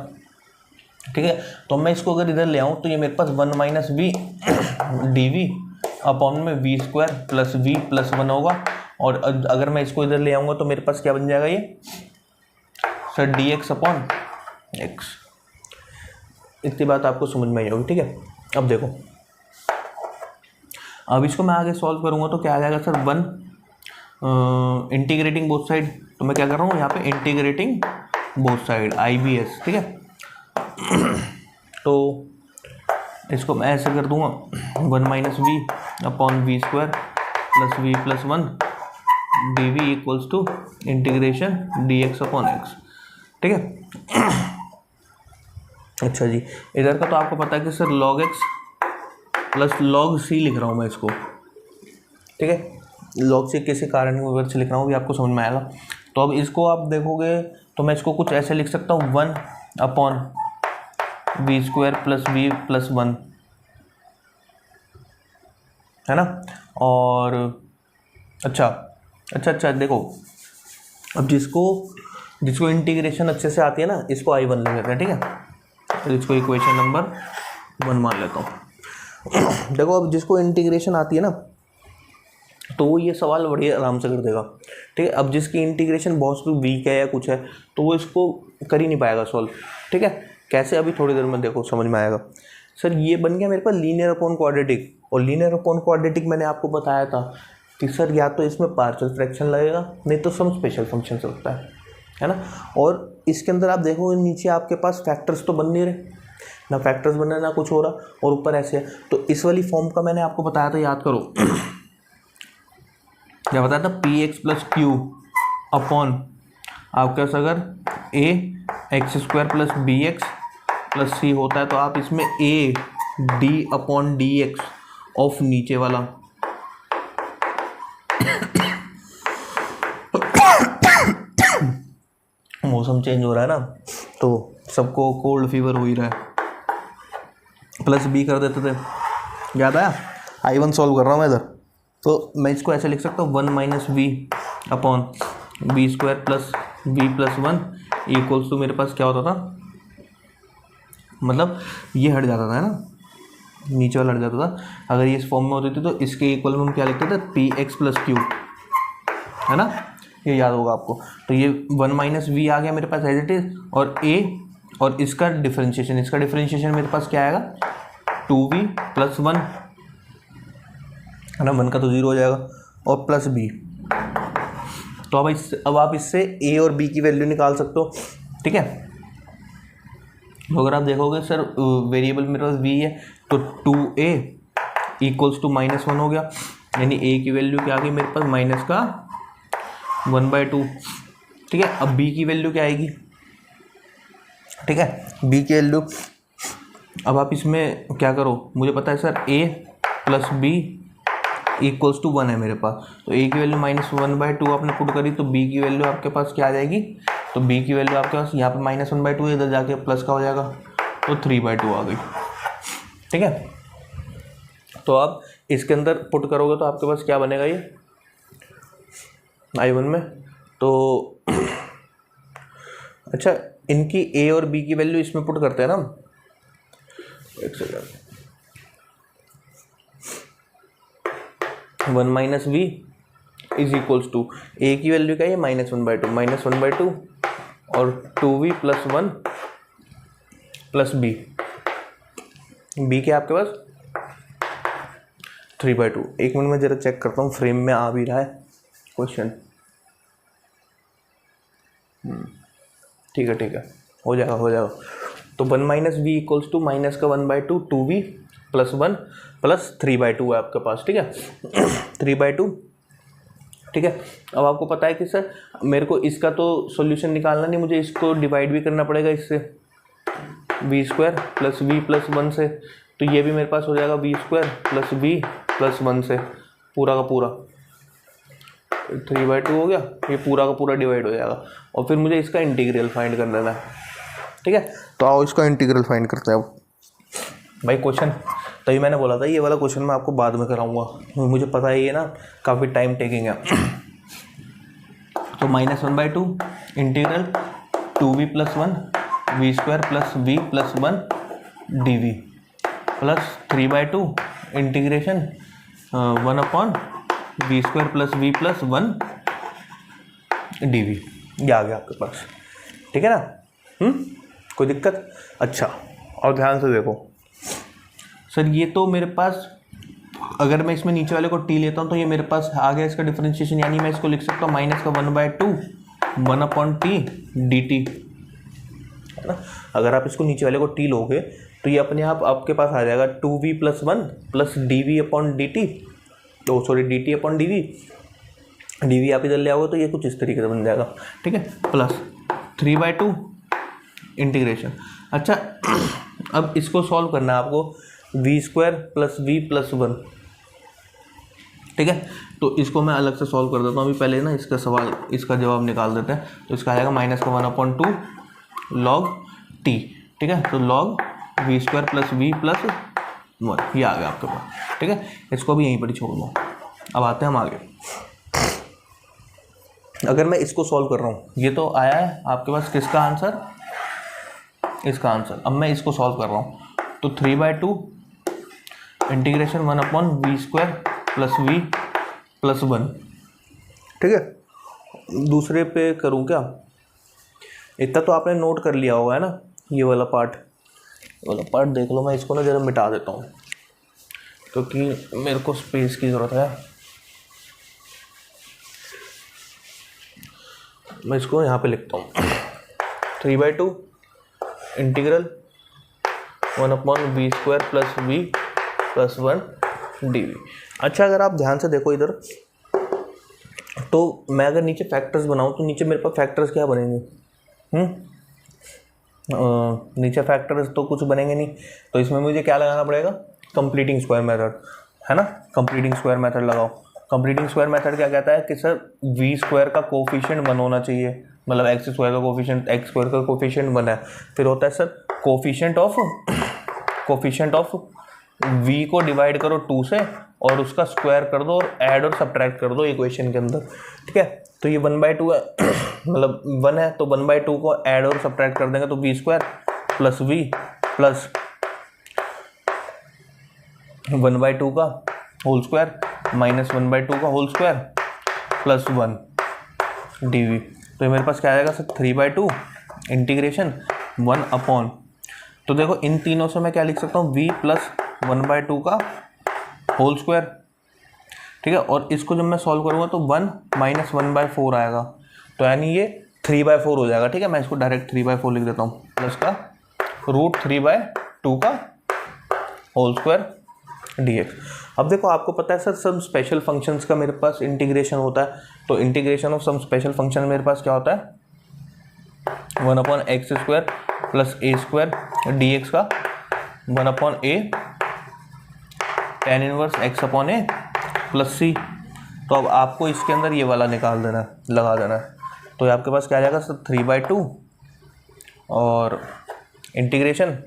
ठीक है, तो मैं इसको अगर इधर ले आऊँ तो ये मेरे पास 1 minus v d v upon में v square plus v plus 1 होगा, और अगर मैं इसको इधर ले आऊँगा तो मेरे पास क्या बन जाएगा ये sir d x upon x. इतनी बात आपको समझ में आई होगी। ठीक है, अब देखो अब इसको मैं आगे सॉल्व करूँगा तो क्या आ जाएगा सर 1 इंटीग्रेटिंग बोथ साइड, तो मैं क्या कर रहा हूँ यहाँ पे इंटीग्रेटिंग बोथ साइड IBS। ठीक है, तो इसको मैं ऐसे कर दूंगा 1 minus v upon v square plus v plus 1 d v equals to integration d x upon x. ठीक है, अच्छा जी, इधर का तो आपको पता है कि sir log x plus log c लिख रहा हूँ मैं इसको। ठीक है, log c किसी कारण की वजह से लिख रहा हूँ, भी आपको समझ में आएगा। तो अब इसको आप देखोगे तो मैं इसको कुछ ऐसे लिख सकता हूँ 1 upon v square plus v plus 1, है ना। और अच्छा देखो, अब जिसको इंटीग्रेशन अच्छे से आती है ना, इसको I1 ले लेते हैं। ठीक है, तो इसको इक्वेशन नंबर 1 मान लेता हूँ। देखो अब जिसको इंटीग्रेशन आती है ना तो वो ये सवाल बड़ी आराम से कर देगा। ठीक है, अब जिसकी इंटीग्रेशन बहुत वीक है या कुछ है तो वो इसको कर ही नहीं पाएगा सॉल्व। ठीक है, कैसे अभी थोड़ी देर में देखो समझ में आएगा। सर ये बन गया मेरे पास लीनियर अपॉन क्वाड्रेटिक, और लीनियर अपॉन क्वाड्रेटिक मैंने आपको बताया था कि सर या तो इसमें पार्शियल फ्रैक्शन लगेगा, नहीं तो सम स्पेशल फंक्शन से होता है ना। और इसके अंदर आप देखोगे नीचे आपके पास फैक्टर्स तो बन नहीं रहे, ना फैक्टर्स बन रहे ना कुछ हो रहा, और ऊपर ऐसे है। तो इस वाली फॉर्म का मैंने आपको बताया था, याद करो क्या बताया था, p x plus q upon आपके पास अगर a x square plus b x plus c होता है तो आप इसमें a d upon d x of नीचे वाला मौसम चेंज हो रहा है ना तो सबको कोल्ड फीवर हो ही रहा है, प्लस बी कर देते थे, याद आया। I1 सॉल्व कर रहा हूँ मैं इधर, तो मैं इसको ऐसे लिख सकता हूँ 1 minus v upon b square plus v plus 1 equals to मेरे पास क्या होता था, मतलब ये हट जाता था, है ना, नीचे वाला हट जाता था। अगर ये इस फॉर्म में होती थी तो इसके इक्वल में हम क्या लिखते थे, पी एक्स प्लस क्यू, है ना, ये याद होगा आपको। तो ये 1 माइनस वी आ गया मेरे पास एज इट इज, और ए और इसका डिफरेंशिएशन मेरे पास क्या आएगा 2v प्लस 1, है ना, 1 का तो 0 हो जाएगा, और प्लस b। तो अब आप इससे a और b की वैल्यू निकाल सकते हो। ठीक है, तो अगर आप देखोगे सर वेरिएबल मेरे पास v है तो 2a इक्वल्स टू -1 हो गया, यानी a की वैल्यू क्या आ गई मेरे पास माइनस का 1/2। ठीक है, अब b की वैल्यू क्या आएगी, ठीक है, b की वैल्यू अब आप इसमें क्या करो, मुझे पता है sir a plus b equals to 1 है मेरे पास, तो a की वैल्यू -1/2 आपने पुट करी तो b की वैल्यू आपके पास क्या आ जाएगी, तो b की वैल्यू आपके पास यहाँ पे -1/2 इधर जाके प्लस का हो जाएगा, तो 3/2 आ गई। ठीक है, तो आप इसके अंदर पुट करोगे तो आपके पास क्या बनेगा ये I1 में। तो अच्छा, इनकी a और b की वैल्यू इसमें पुट करते हैं ना, एक second, 1 minus v is equals to a की वैल्यू क्या है -1/2 और 2v प्लस 1 प्लस b क्या आपके पास 3/2। एक मिनट में जरा चेक करता हूँ फ्रेम में आ भी रहा है क्वेश्चन। ठीक है, हो जाएगा। तो 1 minus v equals to minus का 1/2 2v प्लस 1 प्लस 3/2 है आपके पास, ठीक है 3/2, ठीक है। अब आपको पता है कि सर मेरे को इसका तो सॉल्यूशन निकालना नहीं, मुझे इसको डिवाइड भी करना पड़ेगा इससे v² प्लस v प्लस 1 से, तो ये भी मेरे पास हो जाएगा v² प्लस v प्लस 1 से पूरा का पूरा 3/2 हो गया, ये पूरा का पूरा डिवाइड हो जाएगा। और फिर मुझे इसका इंटीग्रल फाइंड कर लेना है, ठीक है। तो आओ इसका इंटीग्रल फाइंड करते हैं अब भाई। क्वेश्चन तभी मैंने बोला था ये वाला क्वेश्चन मैं आपको बाद में कराऊंगा, मुझे पता है ये ना काफ़ी टाइम टेकिंग है। तो -1/2 integral 2v plus 1 v² plus v plus 1 dv plus 3/2 integration 1/v² plus v plus 1 dv, ये आ गया आपके पास, ठीक है ना। कोई दिक्कत? अच्छा, और ध्यान से देखो सर, ये तो मेरे पास अगर मैं इसमें नीचे वाले को t लेता हूँ तो ये मेरे पास आ गया इसका डिफरेंशिएशन, यानी मैं इसको लिख सकता हूँ माइनस का 1/2 1/t dt, है ना। अगर आप इसको नीचे वाले को t लोगे तो ये अपने आप आपके पास आ जाएगा 2v plus 1 plus dv upon dt, तो sorry dt upon dv, dv आप इधर ले आओगे तो ये कुछ इस तरीके से बन जाएगा, ठीक है, प्लस 3/2 इंटीग्रेशन। अच्छा अब इसको सॉल्व करना है आपको v² प्लस v प्लस 1, ठीक है। तो इसको मैं अलग से सॉल्व कर देता हूँ अभी, पहले ना इसका जवाब निकाल देते हैं। तो इसका आएगा माइनस का 1/2 log t, ठीक है। तो log v² plus v plus 1, ये आ गया आपके पास, ठीक है। इसको भी यहीं पर ही छोड़ दो। अब आते हैं हम आगे। अगर मैं इसको सॉल्व कर रहा हूँ, ये तो आया है आपके पास किसका आंसर, इसका आंसर। अब मैं इसको सॉल्व कर रहा हूँ तो 3/2 integration 1/v² plus v plus 1, ठीक है। दूसरे पे करूँ क्या? इतना तो आपने नोट कर लिया होगा है ना, ये वाला पार्ट देख लो। मैं इसको ना ज़रा मिटा देता हूँ क्योंकि मेरे को स्पेस की ज़रूरत है। मैं इसको यहाँ पे लिखता हूँ 3/2 integral 1/v² plus v plus 1 dv। अच्छा अगर आप ध्यान से देखो इधर, तो मैं अगर नीचे फैक्टर्स बनाऊँ तो नीचे मेरे पास फैक्टर्स क्या बनेंगे? नीचे फैक्टर्स तो कुछ बनेंगे नहीं, तो इसमें मुझे क्या लगाना पड़ेगा? कंप्लीटिंग स्क्वायर मेथड, है ना। कंप्लीटिंग स्क्वायर मेथड लगाओ। कंप्लीटिंग स्क्वायर मेथड क्या कहता है कि सर v² का कोफिशिएंट 1 होना चाहिए, मतलब x² का कोफिशिएंट x² का कोफिशिएंट 1 है। फिर होता है सर कोफिशिएंट ऑफ v को डिवाइड करो 2 से और उसका स्क्वायर कर दो और ऐड और सब्ट्रैक्ट कर दो इक्वेशन के अंदर, ठीक है। तो ये 1/2 है मतलब 1 है, तो 1/2 को ऐड और सब्ट्रैक्ट कर देंगे तो v² प्लस v प्लस 1/2 का होल स्क्वायर माइनस 1/2 का होल स्क्वायर प्लस 1 dv। तो ये मेरे पास क्या आएगा सर 3/2 इंटीग्रेशन 1/, तो देखो इन तीनों से मैं क्या लिख सकता हूँ v प्लस 1/2 का होल स्क्वायर, ठीक है। और इसको जब मैं सॉल्व करूँगा तो 1 माइनस 1/4 आएगा, तो यानी ये 3/4 हो जाएगा, ठीक है। मैं इसको डायरेक्ट 3/4 लिख देता हूँ, प्लस का √3/2 का होल स्क्वायर dx। अब देखो आपको पता है सर सम स्पेशल फंक्शंस का मेरे पास इंटीग्रेशन होता है, तो integration of some special function मेरे पास क्या होता है 1/x² प्लस a² dx का 1/a tan inverse x/a plus c। तो अब आपको इसके अंदर ये वाला निकाल देना है, लगा देना है। तो आपके पास क्या आ जाएगा सर 3/2 और इंटीग्रेशन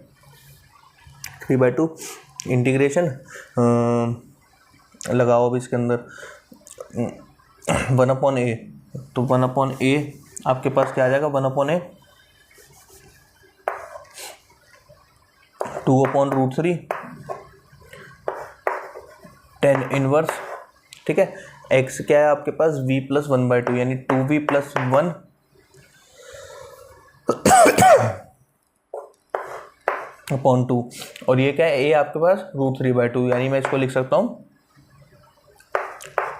3/2 इंटीग्रेशन लगाओ अब इसके अंदर 1/a, तो 1/a आपके पास क्या आ जाएगा 1/a 2/√3 tan इनवर्स, ठीक है। x क्या है आपके पास v प्लस 1/2 यानी 2v प्लस 1 अपॉन 2, और ये क्या है a आपके पास √3/2, यानी मैं इसको लिख सकता हूँ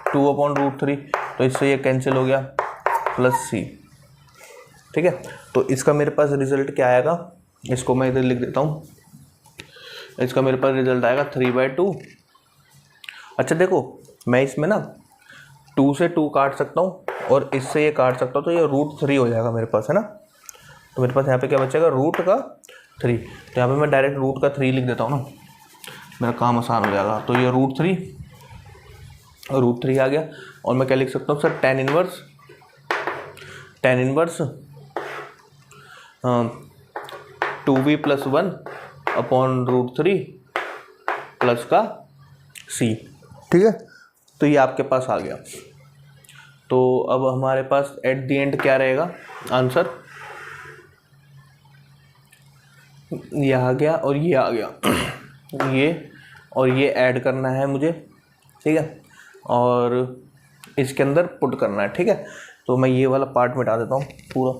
2/√3, तो इससे ये कैंसिल हो गया प्लस c, ठीक है। तो इसका मेरे पास रिजल्ट क्या आएगा, इसको मैं इधर लिख देता हूँ। इसका मेरे पास रिजल्ट आएगा 3/2। अच्छा देखो, मैं इसमें ना 2 से 2 काट सकता हूँ और इससे ये काट सकता हूँ, तो ये √3 हो जाएगा मेरे पास, है ना। तो मेरे पास यहाँ पे क्या बचेगा, √3। तो यहाँ पे मैं डायरेक्ट √3 लिख देता हूँ ना, मेरा काम आसान हो जाएगा। तो ये √3 आ गया। और मैं क्या लिख सकता हूँ सर, tan इनवर्स 2v + 1 अपॉन √3 प्लस का c, ठीक है। तो ये आपके पास आ गया। तो अब हमारे पास एट द एंड क्या रहेगा आंसर, ये आ गया और ये आ गया ये और ये ऐड करना है मुझे, ठीक है, और इसके अंदर पुट करना है, ठीक है। तो मैं ये वाला पार्ट मिटा देता हूँ, पूरा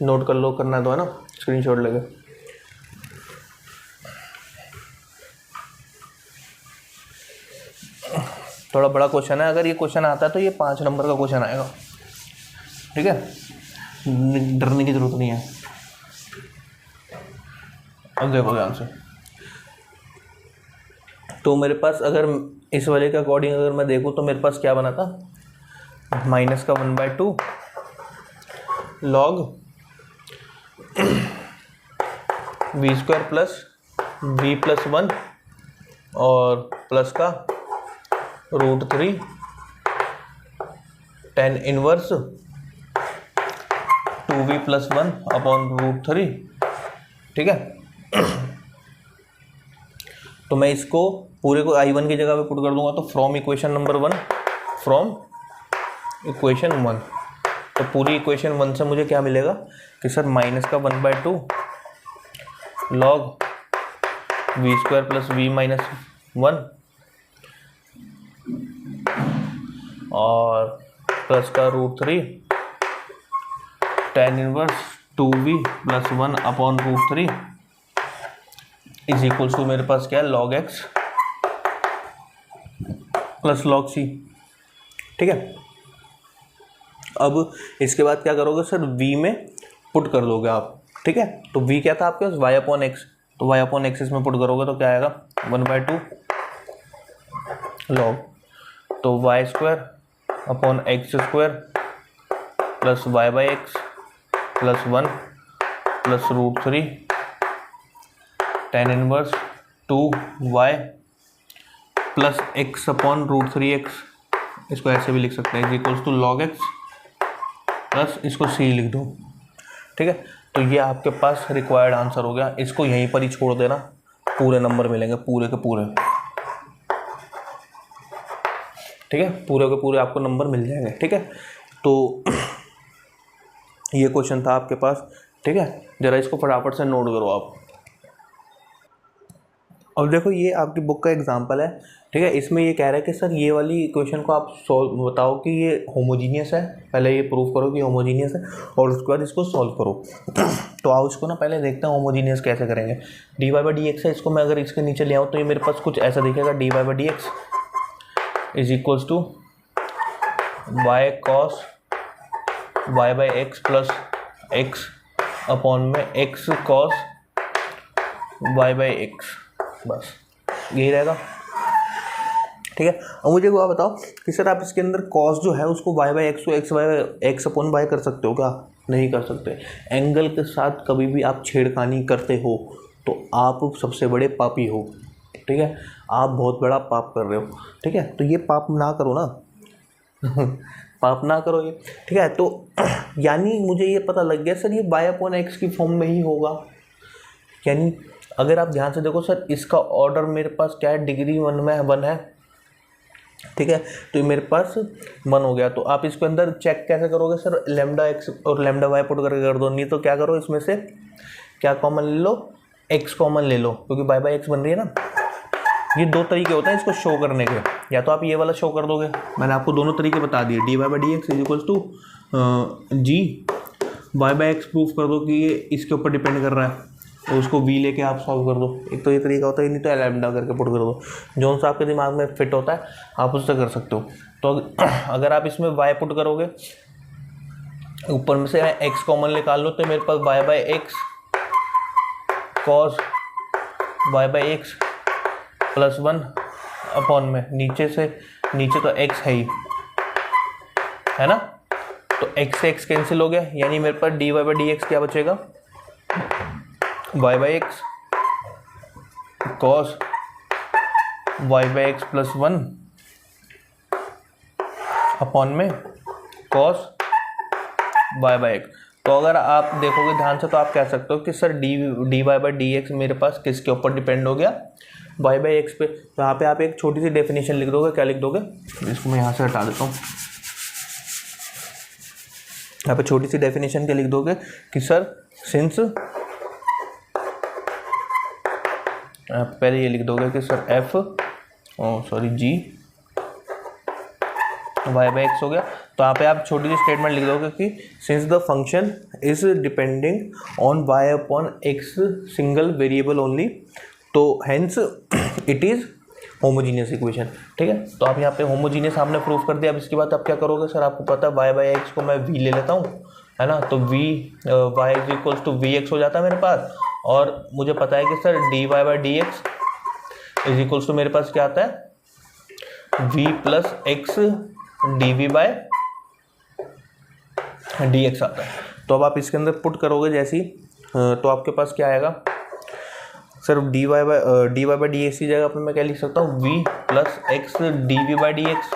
नोट कर लो, करना है तो, है ना, स्क्रीनशॉट लेके। थोड़ा बड़ा क्वेश्चन है, अगर ये क्वेश्चन आता है तो ये 5 नंबर का क्वेश्चन आएगा, ठीक है, डरने की जरूरत नहीं है। अब देखो ध्यान से, तो मेरे पास अगर इस वाले के अकॉर्डिंग अगर मैं देखूँ तो मेरे पास क्या बना था, -1/2 log v² प्लस v + 1 और प्लस का √3 tan इनवर्स 2v + 1 अपॉन √3, ठीक है। तो मैं इसको पूरे को I1 की जगह पे पुट कर दूंगा, तो फ्रॉम इक्वेशन नंबर 1, तो पूरी इक्वेशन 1 से मुझे क्या मिलेगा कि sir -1/2 log v² plus v - 1 और प्लस का √3 tan इनवर्स 2v + 1 अपॉन √3 इज इक्वल्स टू मेरे पास क्या है, log x plus log c, ठीक है। अब इसके बाद क्या करोगे सर, v में पुट कर दोगे आप, ठीक है। तो v क्या था आपके पास, y/x, तो y/x इसमें पुट करोगे तो क्या आएगा 1/2 log, तो y² अपॉन x² plus y/x plus 1 plus √3 tan inverse 2y plus x upon √3x, इसको ऐसे भी लिख सकते हैं, is equals to log x plus इसको c लिख दो, ठीक है। तो ये आपके पास रिक्वायर्ड आंसर हो गया। इसको यहीं पर ही छोड़ देना, पूरे नंबर मिलेंगे, पूरे के पूरे, ठीक है, पूरे के पूरे आपको नंबर मिल जाएंगे, ठीक है। तो ये क्वेश्चन था आपके पास, ठीक है। जरा इसको फटाफट से नोट करो आप। अब देखो ये आपकी बुक का एग्जांपल है, ठीक है। इसमें ये कह रहा है कि सर ये वाली इक्वेशन को आप सॉल्व बताओ कि ये होमोजीनियस है, पहले ये प्रूव करो कि होमोजीनियस है और उसके बाद इसको सॉल्व करो। तो आओ इसको ना पहले देखते हैं होमोजीनियस कैसे करेंगे। dy/dx है, इसको मैं अगर इसके नीचे ले आऊँ तो ये मेरे पास कुछ ऐसा दिखेगा, dy/dx is equals to y cos y/x plus x upon में x cos y/x, बस यही रहेगा, ठीक है। अब मुझे वो बताओ कि सर आप इसके अंदर कॉस जो है उसको y/x को x अपॉन y कर सकते हो क्या? नहीं कर सकते। एंगल के साथ कभी भी आप छेड़खानी करते हो तो आप सबसे बड़े पापी हो, ठीक है, आप बहुत बड़ा पाप कर रहे हो, ठीक है। तो ये पाप ना करो ना पाप ना करो ये, ठीक है। तो यानी मुझे ये पता लग गया सर ये y/x की फॉर्म में ही होगा, यानी अगर आप ध्यान से देखो सर इसका ऑर्डर मेरे पास क्या है, डिग्री 1 में 1 है, ठीक है। तो ये मेरे पास 1 हो गया। तो आप इसके अंदर चेक कैसे करोगे सर, λx और λy पुट करके कर दो, नहीं तो क्या करो इसमें से क्या कॉमन ले लो, x कॉमन ले लो, क्योंकि y/x बन रही है ना। ये दो तरीके होते हैं इसको शो करने के, या तो आप ये वाला शो कर दोगे, मैंने आपको दोनों तरीके बता दिए, dy/dx is equals to g, y/x proof कर दो कि ये इसके ऊपर डिपेंड कर रहा है, तो उसको v लेके आप सॉल्व कर दो। एक तो ये तरीका होता है, नहीं तो लैम्डा करके पुट कर दो, जो सा आपके दिमाग में फिट होता है आप उससे कर सकते हो। तो अगर आप इसमें y पुट करोगे ऊपर में से मैं x कॉमन निकाल लूँ तो मेरे पास y by x cos y by x plus 1 upon में नीचे तो x है ना, तो x से x कैंसिल हो गया, यानी मेरे पास dy बाई डी एक्स क्या बचेगा, y by x cos y by x plus 1 upon में कॉस y बाई एक्स। तो अगर आप देखोगे ध्यान से तो आप कह सकते हो कि sir d y by d x मेरे पास किसके ऊपर डिपेंड हो गया, y बाई एक्स पे। तो यहाँ पे आप एक छोटी सी डेफिनेशन लिख दोगे, क्या लिख दोगे, इसको मैं यहाँ से हटा देता हूँ। यहाँ पे छोटी सी डेफिनेशन क्या लिख दोगे कि सर सिंस, पहले ये लिख दोगे कि sir g y by x हो गया। तो यहाँ पे आप छोटी सी स्टेटमेंट लिख दोगे कि since the function is depending on y upon x single variable only, तो hence it is homogeneous equation. ठीक है, तो आप यहाँ पे होमोजीनियस आपने प्रूफ कर दिया। अब इसके बाद आप क्या करोगे, सर आपको पता है y बाई एक्स को मैं v ले लेता हूँ, है ना, तो y is equals to v x हो जाता है मेरे पास। और मुझे पता है कि sir d y by d x is equals to मेरे पास क्या आता है, v plus x d v by d x आता है। तो अब आप इसके अंदर पुट करोगे जैसी, तो आपके पास क्या आएगा, sir d y by d x की जगह पर मैं क्या लिख सकता हूँ, v plus x d v by d x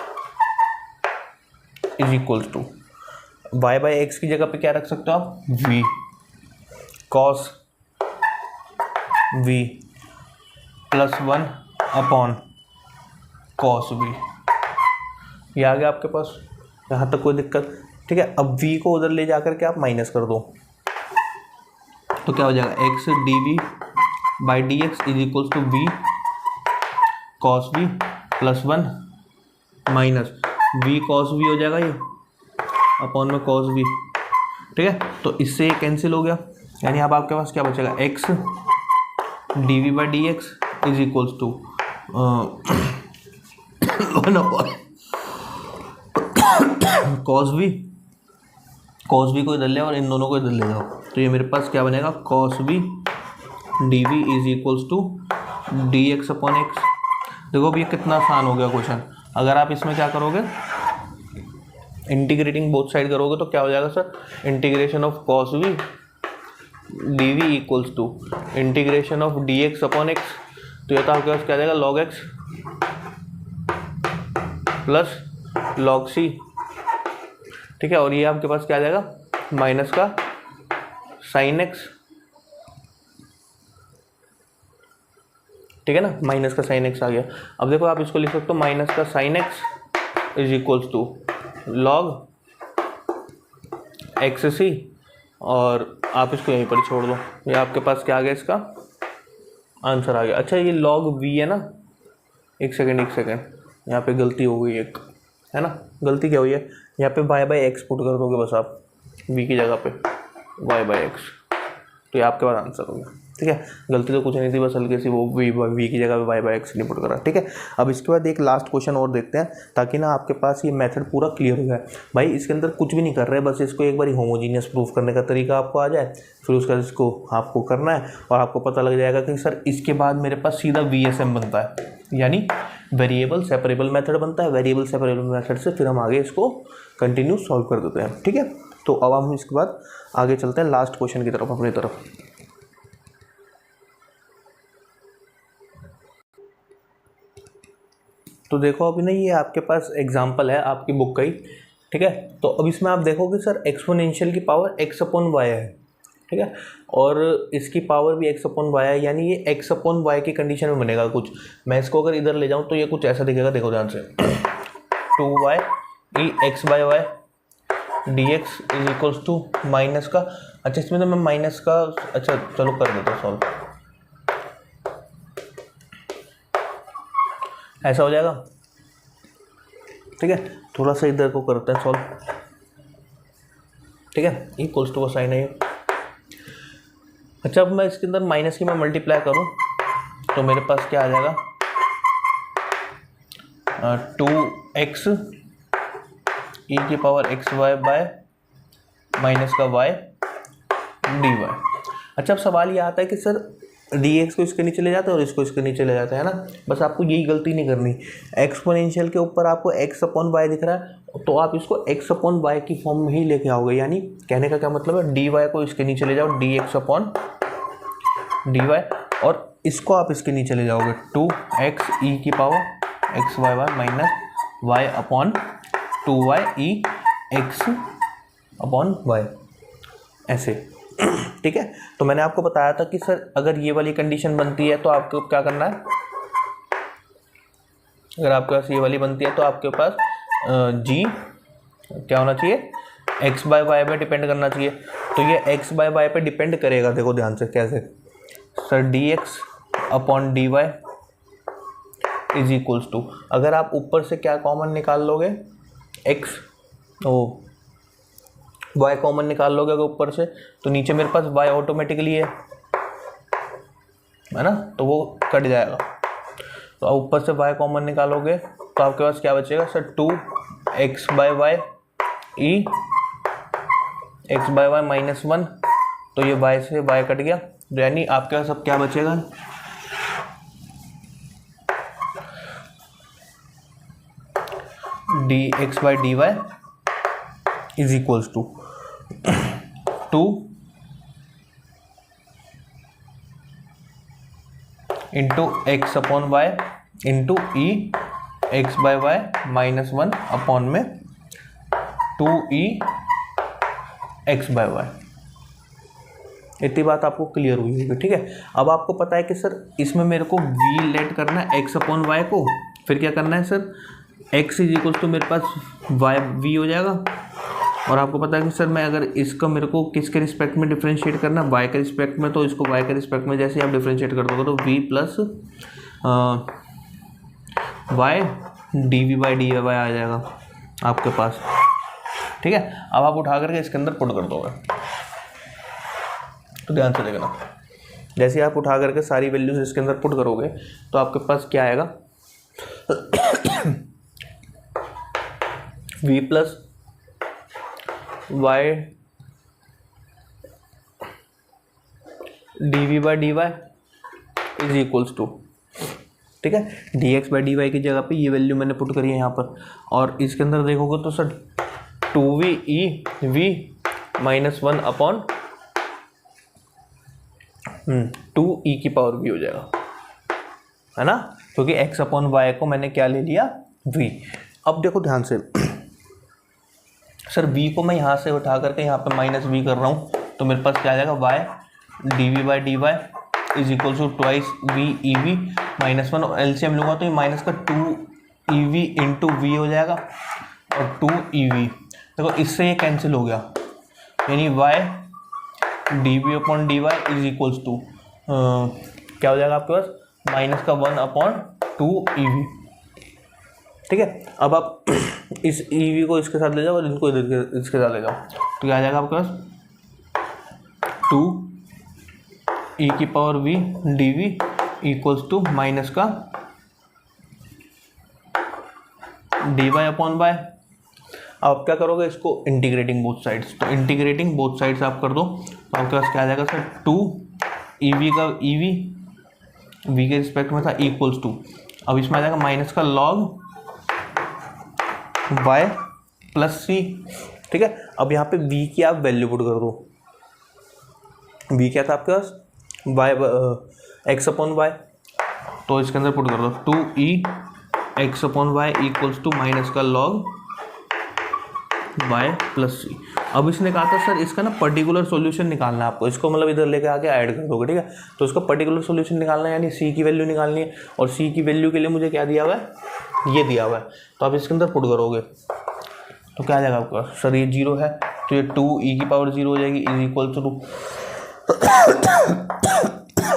is equals to y by x की जगह पे क्या रख सकते हो आप, v cos v plus 1 upon cos v। ये आ गया आपके पास, यहाँ तक कोई दिक्कत। ठीक है, अब v को उधर ले जाकर के आप माइनस कर दो, तो क्या हो जाएगा, x d v by d x is equals to v cos v plus 1 minus v cos v हो जाएगा ये अपॉन में कॉस v। ठीक है, तो इससे ये कैंसिल हो गया, यानी अब आपके पास क्या बचेगा, x d v by d x is equals to 1 upon cos v को इधर ले और इन दोनों को इधर ले जाओ, तो ये मेरे पास क्या बनेगा, cos v d v is equals to d x upon x. देखो अब ये कितना आसान हो गया क्वेश्चन। अगर आप इसमें क्या करोगे, इंटीग्रेटिंग बोथ साइड करोगे तो क्या हो जाएगा sir, integration of cos v d v equals to integration of d x upon x. तो ये तो आपके पास क्या आ जाएगा, log x plus log c. ठीक है, और ये आपके पास क्या आ जाएगा, माइनस का साइन एक्स। ठीक है ना, माइनस का साइन एक्स आ गया। अब देखो आप इसको लिख सकते हो, माइनस का sign x is equals to log x c, और आप इसको यहीं पर छोड़ दो, ये आपके पास क्या आ गया, इसका आंसर आ गया। अच्छा ये लॉग वी है ना, एक सेकेंड यहाँ पे गलती हो गई एक, है ना, गलती क्या हुई है, यहाँ पे y बाई एक्स पुट कर दोगे बस आप v की जगह पे y बाई एक्स, तो ये आपके पास आंसर हो गया। ठीक है, गलती तो कुछ नहीं थी, बस हल्की सी वो v की जगह पे y बाई एक्स नहीं पुट करा। ठीक है, अब इसके बाद एक लास्ट क्वेश्चन और देखते हैं, ताकि ना आपके पास ये मेथड पूरा क्लियर हो जाए। भाई इसके अंदर कुछ भी नहीं कर रहे, बस इसको एक बार होमोजीनियस प्रूफ करने का तरीका आपको आ जाए, फिर उसके बाद इसको आपको करना है और आपको पता लग जाएगा कि सर इसके बाद मेरे पास सीधा VSM बनता है, यानी वेरिएबल सेपरेबल मेथड बनता है। वेरिएबल सेपरेबल मेथड से फिर हम आगे इसको कंटिन्यू सॉल्व कर देते हैं। ठीक है, तो अब हम इसके बाद आगे चलते हैं लास्ट क्वेश्चन की तरफ, अपनी तरफ। तो देखो अभी ना ये आपके पास एग्जाम्पल है आपकी बुक का ही। ठीक है, तो अब इसमें आप देखोगे सर एक्सपोनेंशियल की पावर x अपॉन वाई है। ठीक है, और इसकी पावर भी x अपॉन वाई है, यानी ये x अपॉन वाई की कंडीशन में बनेगा कुछ। मैं इसको अगर इधर ले जाऊँ तो ये कुछ ऐसा दिखेगा, देखो ध्यान से 2y e x by y d x is equals to minus का, अच्छा इसमें तो मैं माइनस का, अच्छा चलो कर देता हूँ सॉल्व, ऐसा हो जाएगा। ठीक है, थोड़ा सा इधर को करते हैं सॉल्व। ठीक है, इक्वल्स टू का साइन है ये। अच्छा अब मैं इसके अंदर माइनस की मैं मल्टीप्लाई करूं तो मेरे पास क्या आ जाएगा, 2x ई की power x y by minus का वाई डी वाई। अच्छा अब सवाल ये आता है कि सर डी एक्स को इसके नीचे ले जाता है और इसको इसके नीचे ले जाता है ना, बस आपको यही गलती नहीं करनी। एक्सपोनेंशियल के ऊपर आपको एक्स अपॉन वाई दिख रहा है तो आप इसको एक्स अपॉन वाई की फॉर्म में ही लेके आओगे, यानी कहने का क्या मतलब है, डी वाई को इसके नीचे ले जाओ, d x upon d y, और इसको आप इसके नीचे ले जाओगे 2x ई की power x y y minus y upon 2y e x upon y, ऐसे। ठीक है, तो मैंने आपको बताया था कि सर अगर ये वाली कंडीशन बनती है तो आपको क्या करना है, अगर आपके पास ये वाली बनती है तो आपके पास जी क्या होना चाहिए, x बाय वाई पे डिपेंड करना चाहिए। तो ये x बाय वाई पे डिपेंड करेगा, देखो ध्यान से कैसे, sir d x upon d y is equals to, अगर आप ऊपर से क्या कॉमन निकाल लोगे, x ओ y कॉमन निकाल लोगे अगर ऊपर से, तो नीचे मेरे पास y ऑटोमेटिकली है ना, तो वो कट जाएगा। तो आप ऊपर से y कॉमन निकालोगे तो आपके पास क्या बचेगा sir, 2x bye Y E x by y minus 1, तो ये y से y कट गया, यानी आपके पास अब क्या बचेगा, d x by d y is equals to 2 into x upon y into e x by y minus 1 upon में 2e एक्स बाय वाई। इतनी बात आपको क्लियर हुई होगी। ठीक है, अब आपको पता है कि सर इसमें मेरे को v लेट करना है x अपॉन वाई को, फिर क्या करना है sir, x is equal to मेरे पास वाई वी हो जाएगा, और आपको पता है कि सर मैं अगर इसका मेरे को किसके रिस्पेक्ट में डिफरेंशिएट करना है, y के रिस्पेक्ट में, तो इसको y के रिस्पेक्ट में जैसे आप डिफरेंशिएट कर दोगे तो v plus y d v by d y आ जाएगा आपके पास। ठीक है, अब आप उठा करके इसके अंदर पुट कर दोगे, तो ध्यान से देखना, जैसे आप उठा करके सारी वैल्यूज इसके अंदर पुट करोगे तो आपके पास क्या आएगा, v plus y d v by d y is equals to, ठीक है, d x by d y की जगह पे ये वैल्यू मैंने पुट करी है यहाँ पर, और इसके अंदर देखोगे तो सर 2v ई वी माइनस 1 अपॉन 2e की पावर v हो जाएगा, है ना, क्योंकि x अपॉन वाई को मैंने क्या ले लिया, v। अब देखो ध्यान से, सर v को मैं यहाँ से उठा करके यहाँ पे माइनस v कर रहा हूँ, तो मेरे पास क्या आ जाएगा, y d v by d y is equal to twice v e v minus 1, और एलसीएम लूँगा तो ये माइनस का 2ev इंटू वी हो जाएगा, और 2ev, देखो इससे ये कैंसिल हो गया, यानी y d v upon d y is equals to क्या हो जाएगा आपके पास, माइनस का 1 अपॉन 2ev। ठीक है, अब आप इस ev को इसके साथ ले जाओ और इनको इधर इसके साथ ले जाओ, तो क्या आ जाएगा आपके पास, 2e की power v d v equals to minus का डी वाई अपॉन वाई। अब आप क्या करोगे, इसको इंटीग्रेटिंग बोथ साइड्स, तो इंटीग्रेटिंग बोथ साइड्स आप कर दो, तो आपके पास क्या आ जाएगा सर, 2ev का ev v के रिस्पेक्ट में था इक्वल्स टू, अब इसमें आ जाएगा माइनस का लॉग y प्लस सी। ठीक है, अब यहाँ पे v की आप वैल्यू पुट कर दो, v क्या था आपके पास, y x अपॉन वाई, तो इसके अंदर पुट कर दो 2e x upon y equals to minus का लॉग y प्लस सी। अब इसने कहा था सर इसका ना पर्टिकुलर सॉल्यूशन निकालना है आपको, इसको मतलब इधर लेके आके ऐड कर दोगे। ठीक है, तो इसका पर्टिकुलर सॉल्यूशन निकालना है, यानी c की वैल्यू निकालनी है, और c की वैल्यू के लिए मुझे क्या दिया हुआ है, ये दिया हुआ है, तो आप इसके अंदर पुट करोगे तो क्या आ जाएगा आपका, सर ये 0 है, तो ये 2e की पावर 0 हो जाएगी is equal to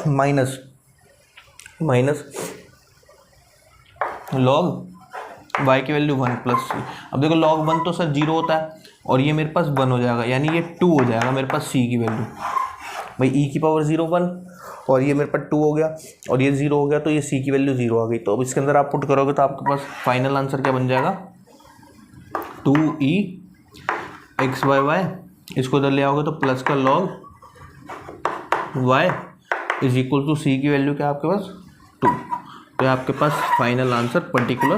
minus minus log y की वैल्यू 1 प्लस सी। अब देखो log 1 तो सर 0 होता है, और ये मेरे पास 1 हो जाएगा, यानी ये 2 हो जाएगा मेरे पास c की वैल्यू, भाई e की पावर 0 1, और ये मेरे पास 2 हो गया, और ये 0 हो गया, तो ये c की वैल्यू 0 आ गई। तो अब इसके अंदर आप पुट करोगे तो आपके पास फाइनल आंसर क्या बन जाएगा, 2e एक्स बाय वाई इसको इधर ले आओगे तो प्लस का log y is equal to c की वैल्यू क्या है आपके पास 2। तो आपके पास फाइनल आंसर पर्टिकुलर